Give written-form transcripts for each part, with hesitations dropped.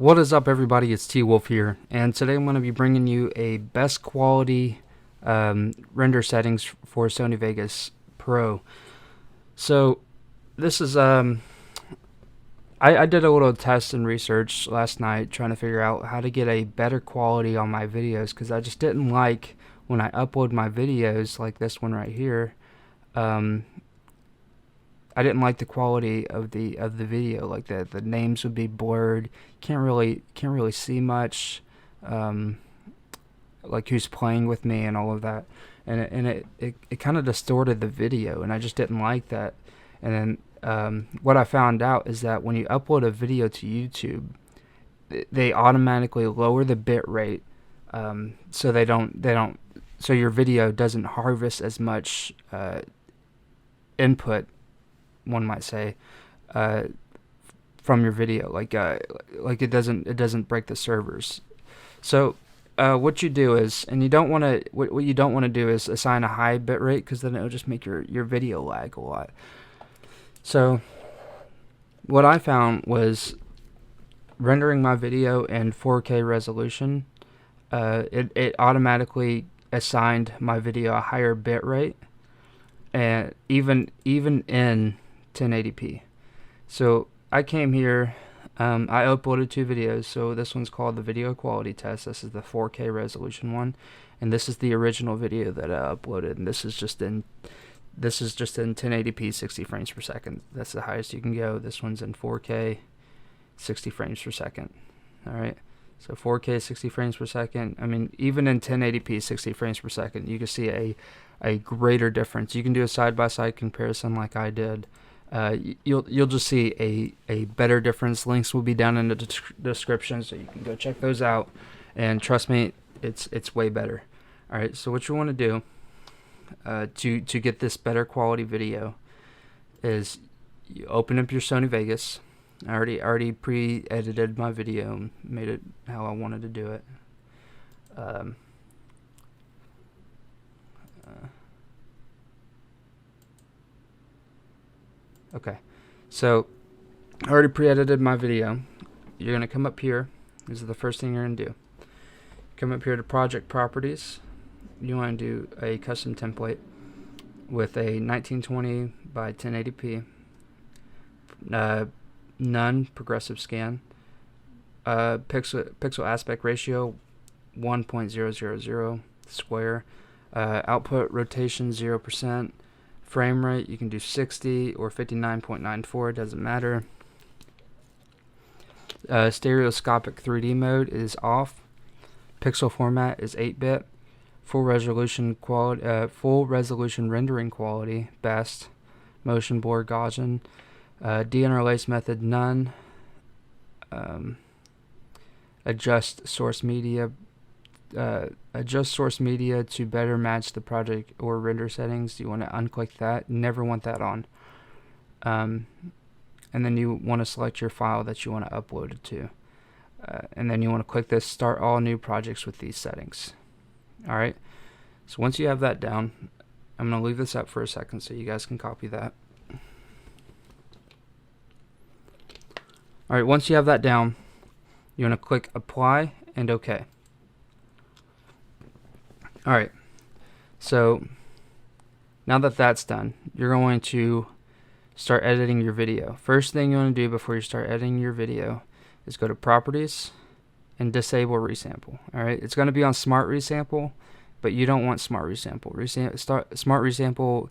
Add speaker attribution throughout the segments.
Speaker 1: What is up, everybody? It's T-Wolf here, and today I'm going to be bringing you a best quality render settings for Sony Vegas Pro. So this is I did a little test and research last night trying to figure out how to get a better quality on my videos, because I just didn't like when I upload my videos like this one right here. I didn't like the quality of the video. Like the names would be blurred. Can't really see much, like who's playing with me and all of that, and it kind of distorted the video, and I just didn't like that. And then what I found out is that when you upload a video to YouTube, they automatically lower the bit rate, so so your video doesn't harvest as much input, one might say, from your video. Like it doesn't break the servers. So what you do is, and you don't want to, what you don't want to do is assign a high bit rate, because then it'll just make your video lag a lot. So what I found was rendering my video in 4K resolution. It automatically assigned my video a higher bit rate, and even in 1080p. So I came here, I uploaded 2 videos. So this one's called the video quality test. This is the 4K resolution one, and this is the original video that I uploaded, and this is just in 1080p 60 frames per second. That's the highest you can go. This one's in 4K 60 frames per second. Alright, so 4K 60 frames per second. I mean, even in 1080p 60 frames per second, you can see a greater difference. You can do a side-by-side comparison like I did. You'll just see a better difference. Links will be down in the description, so you can go check those out, and trust me, it's way better. Alright, so what you want to do to get this better quality video is you open up your Sony Vegas. I already pre-edited my video and made it how I wanted to do it. Okay, so I already pre-edited my video. You're gonna come up here. This is the first thing you're gonna do. Come up here to project properties. You want to do a custom template with a 1920 by 1080p, none progressive scan, pixel aspect ratio 1.000 square, output rotation 0%, frame rate you can do 60 or 59.94, doesn't matter. Stereoscopic 3D mode is off. Pixel format is 8-bit. Full resolution rendering quality best. Motion blur Gaussian. Deinterlace method none. Adjust source media to better match the project or render settings. You want to unclick that. Never want that on. And then you want to select your file that you want to upload it to. And then you want to click this start all new projects with these settings. Alright, so once you have that down, I'm going to leave this up for a second so you guys can copy that. Alright, once you have that down, you want to click apply and OK. Alright, so now that that's done, you're going to start editing your video. First thing you want to do before you start editing your video is go to properties and disable resample. Alright, it's going to be on smart resample, but you don't want smart resample. Smart resample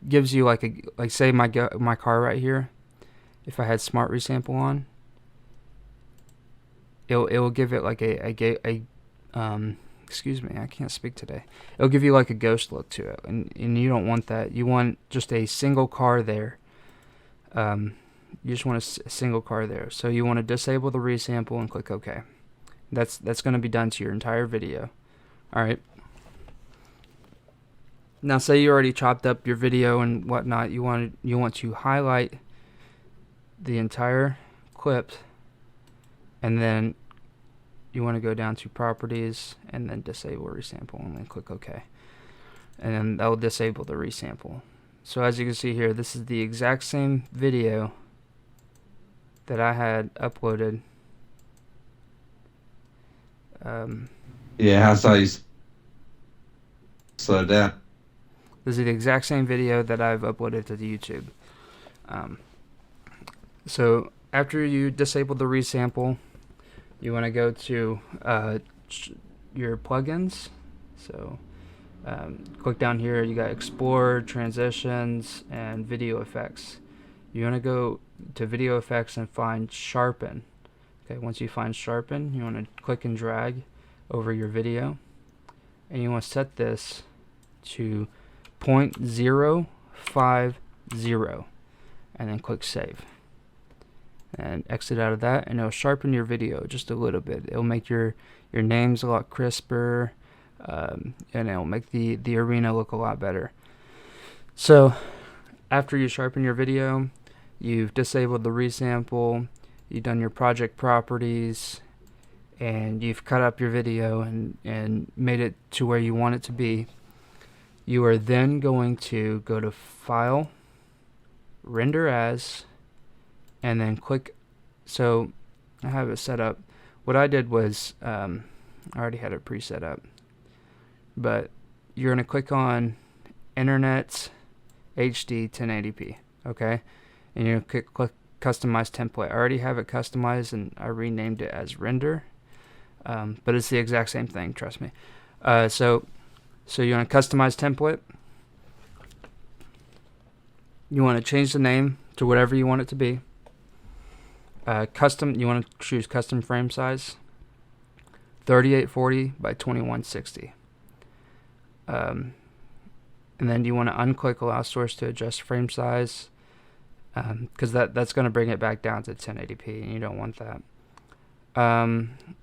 Speaker 1: gives you like say my car right here. If I had smart resample on, it will give it like excuse me, I can't speak today. It'll give you like a ghost look to it, and you don't want that. You want just a single car there. You just want a single car there. So you want to disable the resample and click OK. That's going to be done to your entire video. Alright. Now say you already chopped up your video and whatnot. You want to highlight the entire clip, and then you want to go down to properties and then disable resample and then click OK. And then that will disable the resample. So as you can see here, this is the exact same video that I had uploaded
Speaker 2: Yeah, I saw you slow down.
Speaker 1: This is the exact same video that I've uploaded to the YouTube. Um, so after you disable the resample, you want to go to your plugins. So click down here. You got Explore, Transitions, and Video Effects. You want to go to Video Effects and find Sharpen. Okay, once you find Sharpen, you want to click and drag over your video, and you want to set this to 0.050, and then click Save. And exit out of that, and it'll sharpen your video just a little bit. It'll make your names a lot crisper, and it'll make the arena look a lot better. So after you sharpen your video, you've disabled the resample, you've done your project properties, and you've cut up your video and made it to where you want it to be. You are then going to go to File, Render As, and then click. So I have it set up. What I did was I already had it preset up, but you're going to click on Internet HD 1080p, okay, and you're going to click Customize Template. I already have it customized and I renamed it as Render, but it's the exact same thing, trust me. So you want to customize template. You want to change the name to whatever you want it to be. Custom, you want to choose custom frame size, 3840 by 2160. And then you want to unclick Allow Source to adjust frame size, because that's going to bring it back down to 1080p, and you don't want that.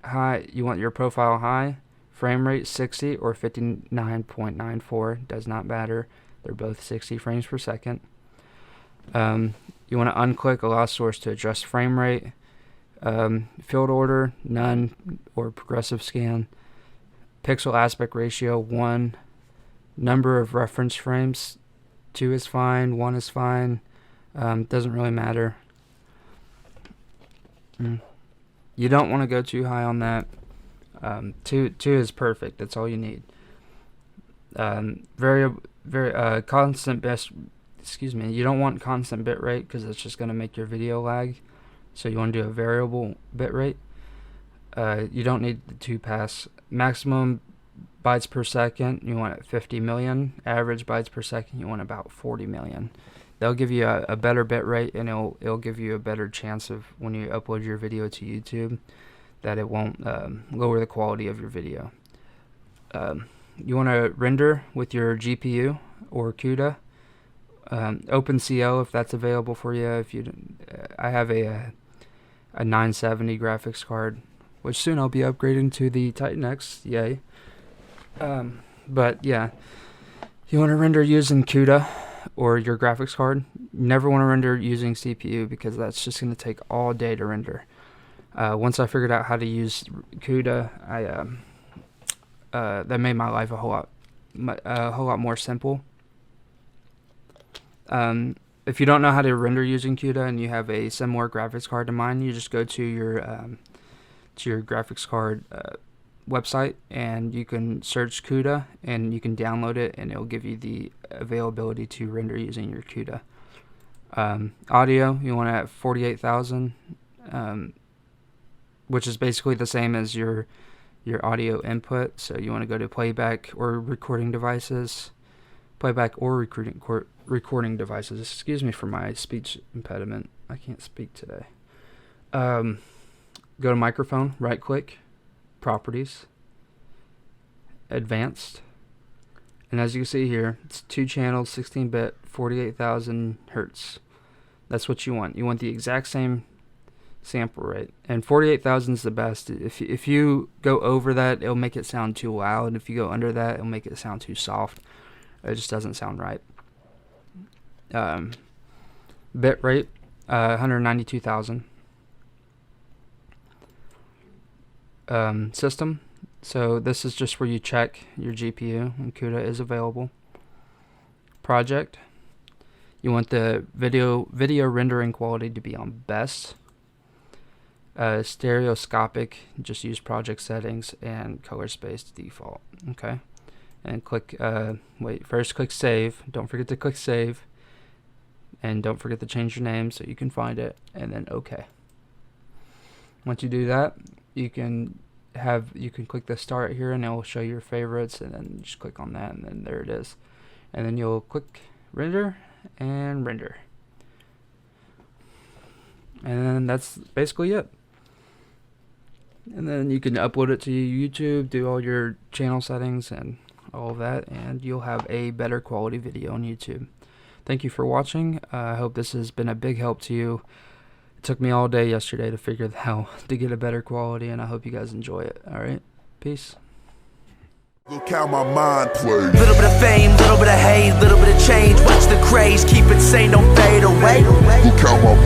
Speaker 1: High, you want your profile high, frame rate 60 or 59.94, does not matter. They're both 60 frames per second. You want to unclick Allow Source to adjust frame rate. Field order, none or progressive scan. Pixel aspect ratio, 1. Number of reference frames, 2 is fine, 1 is fine. Doesn't really matter. You don't want to go too high on that. 2 is perfect. That's all you need. Constant best. Excuse me. You don't want constant bit rate because it's just going to make your video lag. So you want to do a variable bit rate. You don't need the 2 pass. Maximum bytes per second, you want 50 million. Average bytes per second, you want about 40 million. They'll give you a better bit rate, and it'll give you a better chance of when you upload your video to YouTube that it won't lower the quality of your video. You want to render with your GPU or CUDA. OpenCL if that's available for you. If you, I have a 970 graphics card, which soon I'll be upgrading to the Titan X. Yay! But yeah, you want to render using CUDA or your graphics card. You never want to render using CPU because that's just going to take all day to render. Once I figured out how to use CUDA, that made my life a whole lot more simple. If you don't know how to render using CUDA and you have a similar graphics card to mine, you just go to your graphics card website and you can search CUDA and you can download it, and it'll give you the availability to render using your CUDA. Audio, you want to have 48,000, which is basically the same as your audio input. So you want to go to playback or recording devices. Playback or recording devices. Excuse me for my speech impediment. I can't speak today. Go to microphone, right click, properties, advanced, and as you can see here, it's 2 channels, 16-bit, 48,000 hertz. That's what you want. You want the exact same sample rate, and 48,000 is the best. If you go over that, it'll make it sound too loud. If you go under that, it'll make it sound too soft. It just doesn't sound right. Bit rate, 192,000. System. So this is just where you check your GPU and CUDA is available. Project. You want the video rendering quality to be on best. Stereoscopic, just use project settings, and color space default. Okay, and click first click save. Don't forget to click save, and don't forget to change your name so you can find it, and then okay. Once you do that, you can click the start here, and it will show your favorites, and then just click on that, and then there it is. And then you'll click render and render, and then that's basically it. And then you can upload it to YouTube, do all your channel settings and all of that, and you'll have a better quality video on YouTube. Thank you for watching. I hope this has been a big help to you. It took me all day yesterday to figure out how to get a better quality, and I hope you guys enjoy it. Alright, peace.
Speaker 2: Look how my mind plays.
Speaker 3: Little bit of fame, little bit of hate, little bit of change. Watch the craze, keep it sane, don't fade away.
Speaker 2: Look how my mind